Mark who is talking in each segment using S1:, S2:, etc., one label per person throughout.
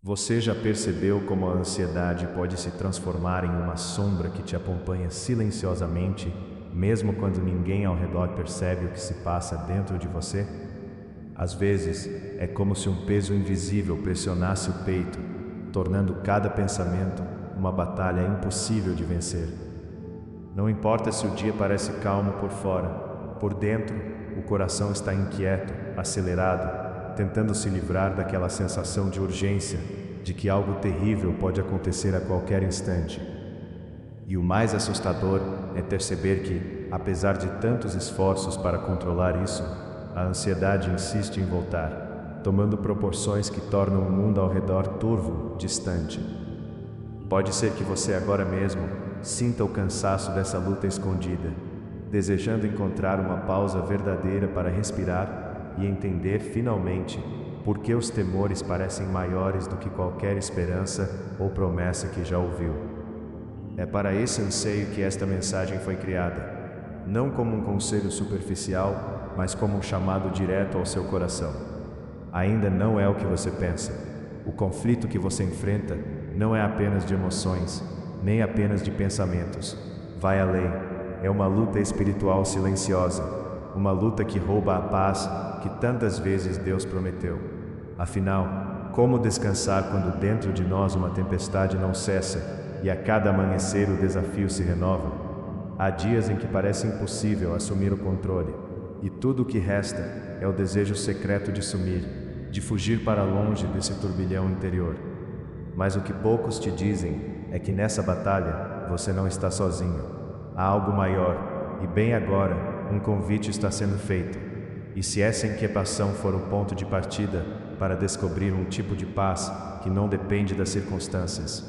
S1: Você já percebeu como a ansiedade pode se transformar em uma sombra que te acompanha silenciosamente, mesmo quando ninguém ao redor percebe o que se passa dentro de você? Às vezes, é como se um peso invisível pressionasse o peito, tornando cada pensamento uma batalha impossível de vencer. Não importa se o dia parece calmo por fora, por dentro, o coração está inquieto, acelerado, tentando se livrar daquela sensação de urgência, de que algo terrível pode acontecer a qualquer instante. E o mais assustador é perceber que, apesar de tantos esforços para controlar isso, a ansiedade insiste em voltar, tomando proporções que tornam o mundo ao redor turvo, distante. Pode ser que você agora mesmo sinta o cansaço dessa luta escondida, desejando encontrar uma pausa verdadeira para respirar e entender finalmente por que os temores parecem maiores do que qualquer esperança ou promessa que já ouviu. É para esse anseio que esta mensagem foi criada, não como um conselho superficial, mas como um chamado direto ao seu coração. Ainda não é o que você pensa. O conflito que você enfrenta não é apenas de emoções, nem apenas de pensamentos. Vai além. É uma luta espiritual silenciosa, uma luta que rouba a paz que tantas vezes Deus prometeu. Afinal, como descansar quando dentro de nós uma tempestade não cessa e a cada amanhecer o desafio se renova? Há dias em que parece impossível assumir o controle, e tudo o que resta é o desejo secreto de sumir, de fugir para longe desse turbilhão interior. Mas o que poucos te dizem é que nessa batalha você não está sozinho. Há algo maior, e bem agora, um convite está sendo feito. E se essa inquietação for o ponto de partida para descobrir um tipo de paz que não depende das circunstâncias,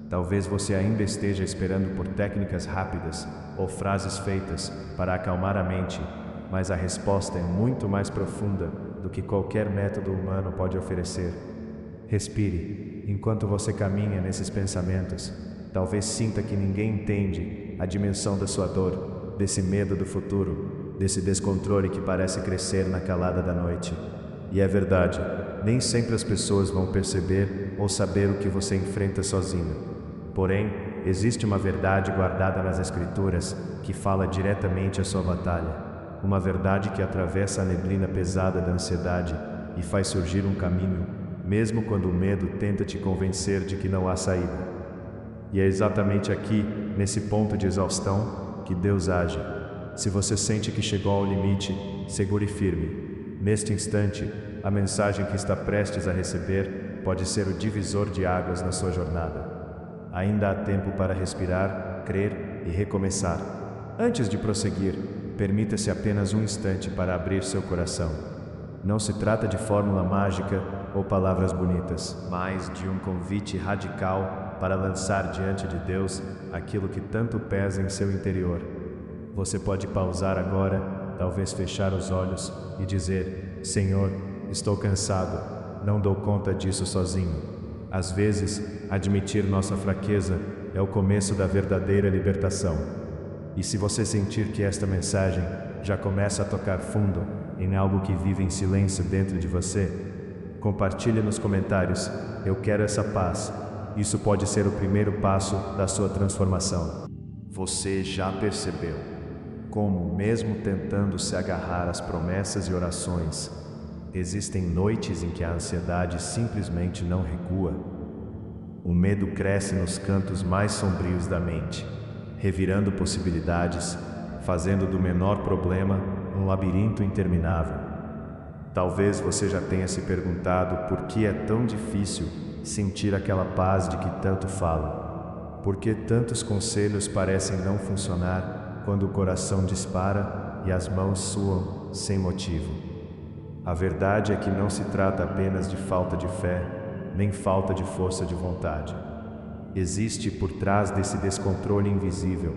S1: talvez você ainda esteja esperando por técnicas rápidas ou frases feitas para acalmar a mente, mas a resposta é muito mais profunda do que qualquer método humano pode oferecer. Respire, enquanto você caminha nesses pensamentos. Talvez sinta que ninguém entende a dimensão da sua dor, desse medo do futuro, desse descontrole que parece crescer na calada da noite. E é verdade, nem sempre as pessoas vão perceber ou saber o que você enfrenta sozinho. Porém, existe uma verdade guardada nas Escrituras que fala diretamente à sua batalha. Uma verdade que atravessa a neblina pesada da ansiedade e faz surgir um caminho, mesmo quando o medo tenta te convencer de que não há saída. E é exatamente aqui, nesse ponto de exaustão, que Deus age. Se você sente que chegou ao limite, segure firme. Neste instante, a mensagem que está prestes a receber pode ser o divisor de águas na sua jornada. Ainda há tempo para respirar, crer e recomeçar. Antes de prosseguir, permita-se apenas um instante para abrir seu coração. Não se trata de fórmula mágica ou palavras bonitas, mas de um convite radical para lançar diante de Deus aquilo que tanto pesa em seu interior. Você pode pausar agora, talvez fechar os olhos e dizer: Senhor, estou cansado, não dou conta disso sozinho. Às vezes, admitir nossa fraqueza é o começo da verdadeira libertação. E se você sentir que esta mensagem já começa a tocar fundo em algo que vive em silêncio dentro de você, compartilhe nos comentários: eu quero essa paz. Isso pode ser o primeiro passo da sua transformação. Você já percebeu como, mesmo tentando se agarrar às promessas e orações, existem noites em que a ansiedade simplesmente não recua? O medo cresce nos cantos mais sombrios da mente, revirando possibilidades, fazendo do menor problema um labirinto interminável. Talvez você já tenha se perguntado por que é tão difícil sentir aquela paz de que tanto fala. Por que tantos conselhos parecem não funcionar quando o coração dispara e as mãos suam sem motivo? A verdade é que não se trata apenas de falta de fé, nem falta de força de vontade. Existe por trás desse descontrole invisível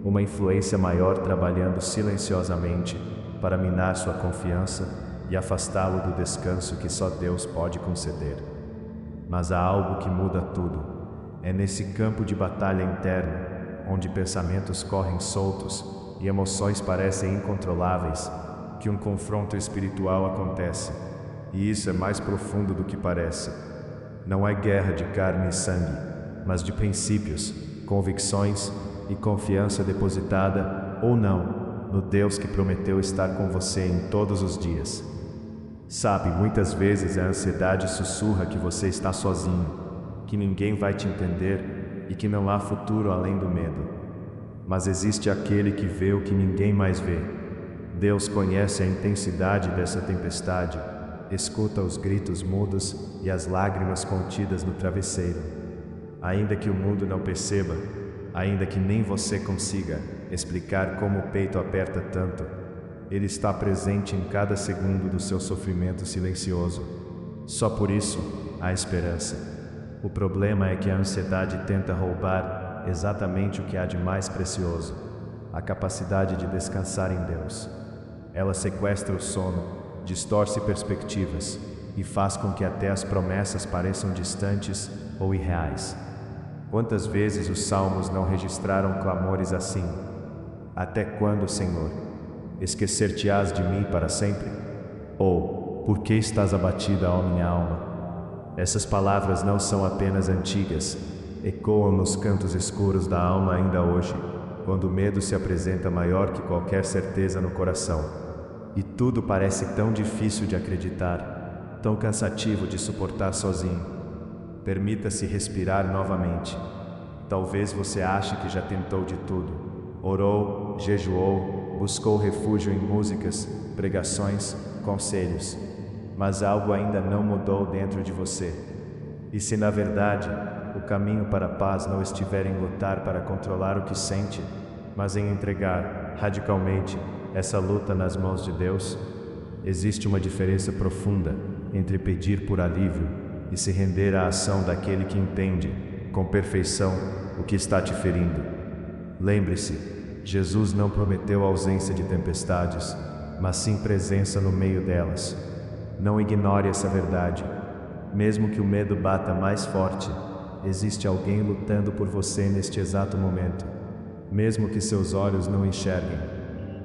S1: uma influência maior trabalhando silenciosamente para minar sua confiança e afastá-lo do descanso que só Deus pode conceder. Mas há algo que muda tudo. É nesse campo de batalha interno, onde pensamentos correm soltos e emoções parecem incontroláveis, que um confronto espiritual acontece. E isso é mais profundo do que parece. Não é guerra de carne e sangue, mas de princípios, convicções e confiança depositada, ou não, no Deus que prometeu estar com você em todos os dias. Sabe, muitas vezes a ansiedade sussurra que você está sozinho, que ninguém vai te entender e que não há futuro além do medo. Mas existe aquele que vê o que ninguém mais vê. Deus conhece a intensidade dessa tempestade, escuta os gritos mudos e as lágrimas contidas no travesseiro. Ainda que o mundo não perceba, ainda que nem você consiga explicar como o peito aperta tanto, Ele está presente em cada segundo do seu sofrimento silencioso. Só por isso, há esperança. O problema é que a ansiedade tenta roubar exatamente o que há de mais precioso, a capacidade de descansar em Deus. Ela sequestra o sono, distorce perspectivas e faz com que até as promessas pareçam distantes ou irreais. Quantas vezes os salmos não registraram clamores assim? Até quando, Senhor? Esquecer-te-ás de mim para sempre? Ou, por que estás abatida, ó minha alma? Essas palavras não são apenas antigas, ecoam nos cantos escuros da alma ainda hoje, quando o medo se apresenta maior que qualquer certeza no coração. E tudo parece tão difícil de acreditar, tão cansativo de suportar sozinho. Permita-se respirar novamente. Talvez você ache que já tentou de tudo. Orou, jejuou, buscou refúgio em músicas, pregações, conselhos. Mas algo ainda não mudou dentro de você. E se na verdade o caminho para a paz não estiver em lutar para controlar o que sente, mas em entregar radicalmente essa luta nas mãos de Deus, existe uma diferença profunda entre pedir por alívio e se render à ação daquele que entende, com perfeição, o que está te ferindo. Lembre-se, Jesus não prometeu ausência de tempestades, mas sim presença no meio delas. Não ignore essa verdade. Mesmo que o medo bata mais forte, existe alguém lutando por você neste exato momento, mesmo que seus olhos não enxerguem.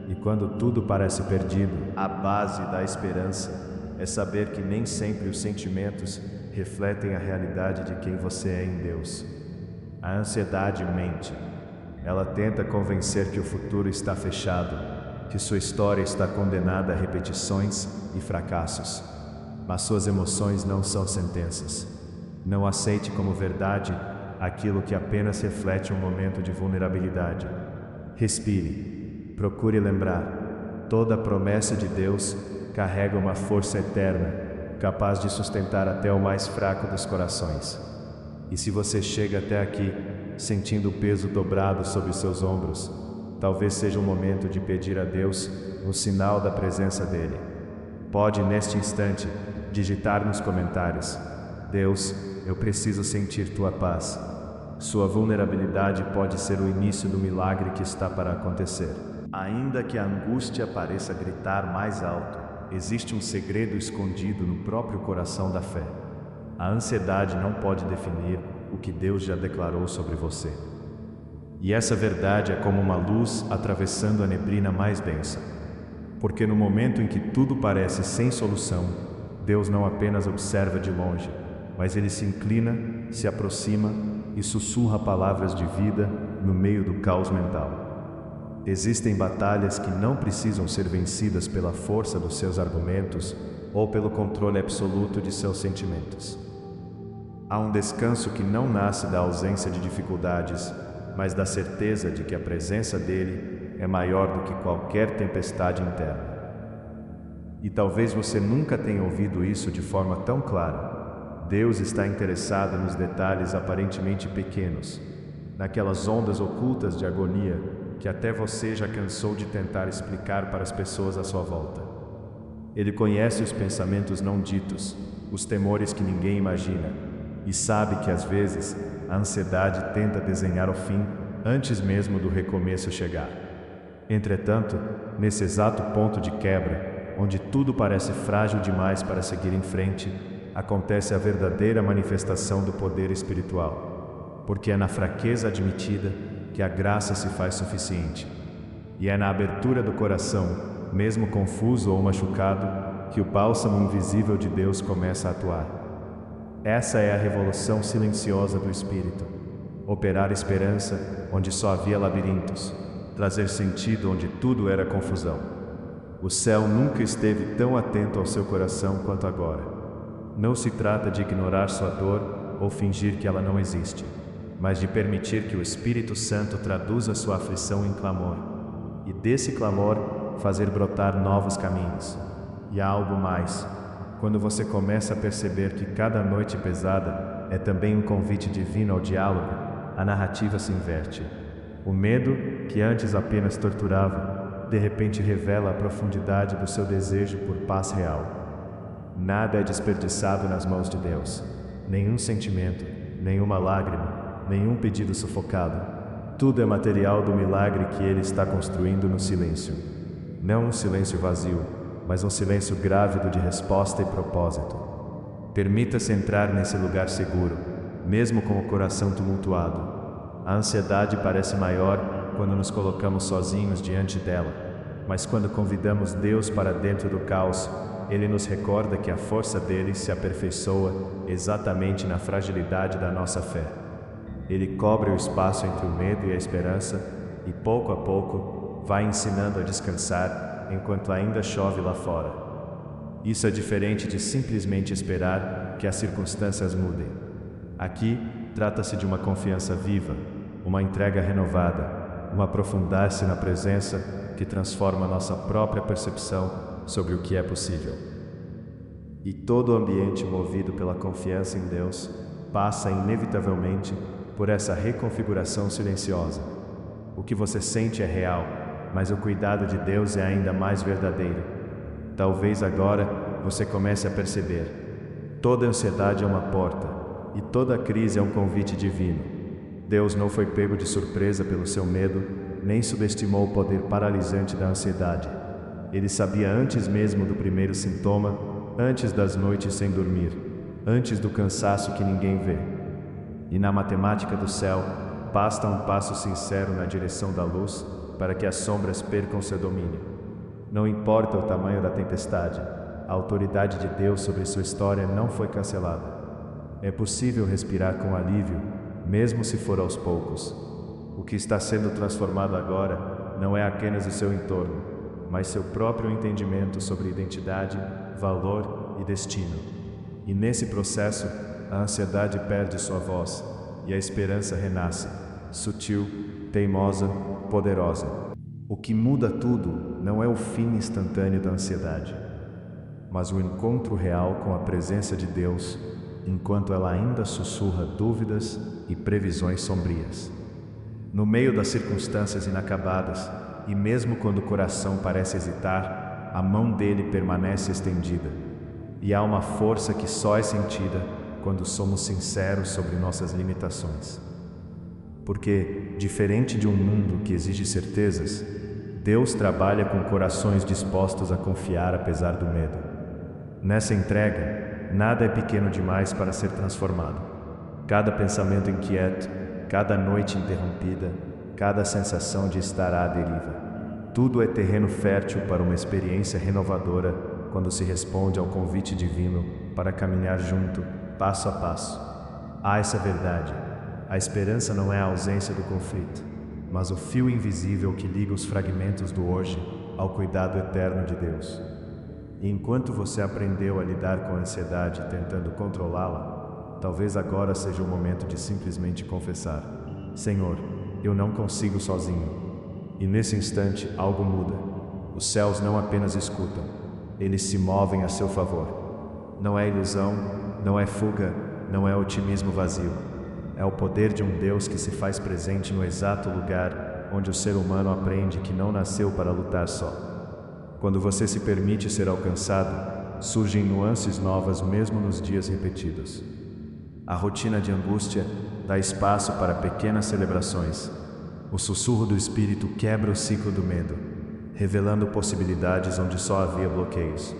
S1: E quando tudo parece perdido, a base da esperança é saber que nem sempre os sentimentos refletem a realidade de quem você é em Deus. A ansiedade mente. Ela tenta convencer que o futuro está fechado, que sua história está condenada a repetições e fracassos. Mas suas emoções não são sentenças. Não aceite como verdade aquilo que apenas reflete um momento de vulnerabilidade. Respire. Procure lembrar. Toda promessa de Deus carrega uma força eterna, capaz de sustentar até o mais fraco dos corações. E se você chega até aqui, sentindo o peso dobrado sobre seus ombros, talvez seja o momento de pedir a Deus um sinal da presença dele. Pode, neste instante, digitar nos comentários: Deus, eu preciso sentir tua paz. Sua vulnerabilidade pode ser o início do milagre que está para acontecer. Ainda que a angústia pareça gritar mais alto, existe um segredo escondido no próprio coração da fé. A ansiedade não pode definir o que Deus já declarou sobre você. E essa verdade é como uma luz atravessando a neblina mais densa. Porque no momento em que tudo parece sem solução, Deus não apenas observa de longe, mas Ele se inclina, se aproxima e sussurra palavras de vida no meio do caos mental. Existem batalhas que não precisam ser vencidas pela força dos seus argumentos ou pelo controle absoluto de seus sentimentos. Há um descanso que não nasce da ausência de dificuldades, mas da certeza de que a presença dele é maior do que qualquer tempestade interna. E talvez você nunca tenha ouvido isso de forma tão clara. Deus está interessado nos detalhes aparentemente pequenos, naquelas ondas ocultas de agonia que até você já cansou de tentar explicar para as pessoas à sua volta. Ele conhece os pensamentos não ditos, os temores que ninguém imagina, e sabe que às vezes a ansiedade tenta desenhar o fim antes mesmo do recomeço chegar. Entretanto, nesse exato ponto de quebra, onde tudo parece frágil demais para seguir em frente, acontece a verdadeira manifestação do poder espiritual, porque é na fraqueza admitida que a graça se faz suficiente, e é na abertura do coração, mesmo confuso ou machucado, que o bálsamo invisível de Deus começa a atuar. Essa é a revolução silenciosa do espírito. Operar esperança onde só havia labirintos, trazer sentido onde tudo era confusão. O céu nunca esteve tão atento ao seu coração quanto agora. Não se trata de ignorar sua dor ou fingir que ela não existe, mas de permitir que o Espírito Santo traduza sua aflição em clamor, e desse clamor fazer brotar novos caminhos. E há algo mais. Quando você começa a perceber que cada noite pesada é também um convite divino ao diálogo, a narrativa se inverte. O medo, que antes apenas torturava, de repente revela a profundidade do seu desejo por paz real. Nada é desperdiçado nas mãos de Deus. Nenhum sentimento, nenhuma lágrima, nenhum pedido sufocado. Tudo é material do milagre que Ele está construindo no silêncio. Não um silêncio vazio, mas um silêncio grávido de resposta e propósito. Permita-se entrar nesse lugar seguro, mesmo com o coração tumultuado. A ansiedade parece maior quando nos colocamos sozinhos diante dela, mas quando convidamos Deus para dentro do caos, Ele nos recorda que a força dele se aperfeiçoa exatamente na fragilidade da nossa fé. Ele cobre o espaço entre o medo e a esperança e, pouco a pouco, vai ensinando a descansar enquanto ainda chove lá fora. Isso é diferente de simplesmente esperar que as circunstâncias mudem. Aqui, trata-se de uma confiança viva, uma entrega renovada, um aprofundar-se na presença que transforma nossa própria percepção sobre o que é possível. E todo o ambiente movido pela confiança em Deus passa inevitavelmente por essa reconfiguração silenciosa. O que você sente é real, mas o cuidado de Deus é ainda mais verdadeiro. Talvez agora você comece a perceber. Toda ansiedade é uma porta, e toda crise é um convite divino. Deus não foi pego de surpresa pelo seu medo, nem subestimou o poder paralisante da ansiedade. Ele sabia antes mesmo do primeiro sintoma, antes das noites sem dormir, antes do cansaço que ninguém vê. E na matemática do céu, basta um passo sincero na direção da luz para que as sombras percam seu domínio. Não importa o tamanho da tempestade, a autoridade de Deus sobre sua história não foi cancelada. É possível respirar com alívio, mesmo se for aos poucos. O que está sendo transformado agora não é apenas o seu entorno, mas seu próprio entendimento sobre identidade, valor e destino. E nesse processo, a ansiedade perde sua voz e a esperança renasce, sutil, teimosa, poderosa. O que muda tudo não é o fim instantâneo da ansiedade, mas o encontro real com a presença de Deus, enquanto ela ainda sussurra dúvidas e previsões sombrias. No meio das circunstâncias inacabadas, e mesmo quando o coração parece hesitar, a mão dele permanece estendida, e há uma força que só é sentida quando somos sinceros sobre nossas limitações. Porque, diferente de um mundo que exige certezas, Deus trabalha com corações dispostos a confiar apesar do medo. Nessa entrega, nada é pequeno demais para ser transformado. Cada pensamento inquieto, cada noite interrompida, cada sensação de estar à deriva. Tudo é terreno fértil para uma experiência renovadora quando se responde ao convite divino para caminhar junto, passo a passo. Há essa verdade. A esperança não é a ausência do conflito, mas o fio invisível que liga os fragmentos do hoje ao cuidado eterno de Deus. E enquanto você aprendeu a lidar com a ansiedade tentando controlá-la, talvez agora seja o momento de simplesmente confessar: Senhor, eu não consigo sozinho. E nesse instante algo muda. Os céus não apenas escutam, eles se movem a seu favor. Não é ilusão, não é fuga, não é otimismo vazio. É o poder de um Deus que se faz presente no exato lugar onde o ser humano aprende que não nasceu para lutar só. Quando você se permite ser alcançado, surgem nuances novas mesmo nos dias repetidos. A rotina de angústia dá espaço para pequenas celebrações. O sussurro do Espírito quebra o ciclo do medo, revelando possibilidades onde só havia bloqueios.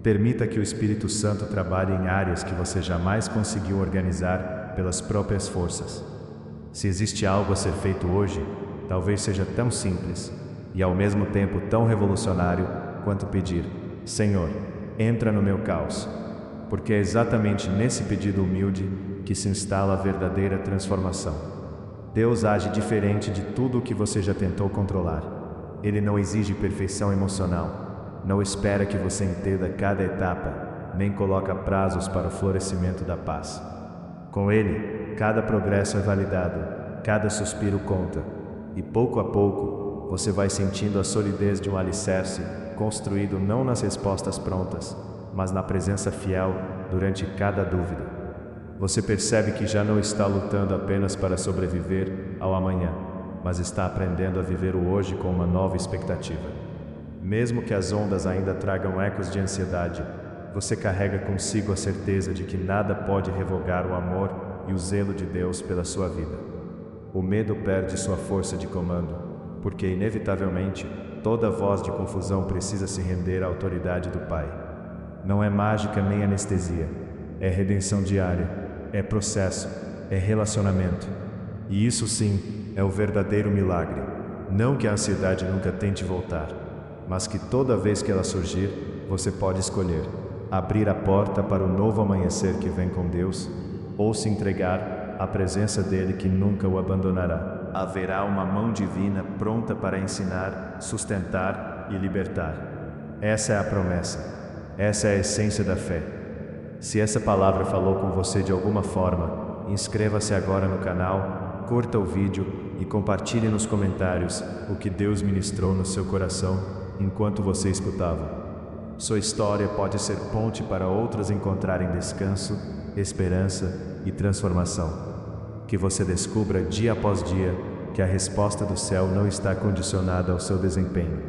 S1: Permita que o Espírito Santo trabalhe em áreas que você jamais conseguiu organizar pelas próprias forças. Se existe algo a ser feito hoje, talvez seja tão simples e ao mesmo tempo tão revolucionário quanto pedir: Senhor, entra no meu caos. porque é exatamente nesse pedido humilde que se instala a verdadeira transformação. Deus age diferente de tudo o que você já tentou controlar. Ele não exige perfeição emocional, não espera que você entenda cada etapa, nem coloca prazos para o florescimento da paz. Com Ele, cada progresso é validado, cada suspiro conta, e pouco a pouco, você vai sentindo a solidez de um alicerce construído não nas respostas prontas, mas na presença fiel durante cada dúvida. Você percebe que já não está lutando apenas para sobreviver ao amanhã, mas está aprendendo a viver o hoje com uma nova expectativa. Mesmo que as ondas ainda tragam ecos de ansiedade, você carrega consigo a certeza de que nada pode revogar o amor e o zelo de Deus pela sua vida. O medo perde sua força de comando, porque inevitavelmente toda voz de confusão precisa se render à autoridade do Pai. Não é mágica nem anestesia, é redenção diária, é processo, é relacionamento. E isso sim é o verdadeiro milagre. Não que a ansiedade nunca tente voltar, mas que toda vez que ela surgir, você pode escolher abrir a porta para o novo amanhecer que vem com Deus, ou se entregar à presença dele que nunca o abandonará. Haverá uma mão divina pronta para ensinar, sustentar e libertar. Essa é a promessa. Essa é a essência da fé. Se essa palavra falou com você de alguma forma, inscreva-se agora no canal, curta o vídeo e compartilhe nos comentários o que Deus ministrou no seu coração enquanto você escutava. Sua história pode ser ponte para outras encontrarem descanso, esperança e transformação. Que você descubra dia após dia que a resposta do céu não está condicionada ao seu desempenho,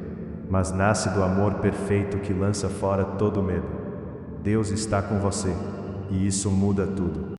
S1: mas nasce do amor perfeito que lança fora todo medo. Deus está com você, e isso muda tudo.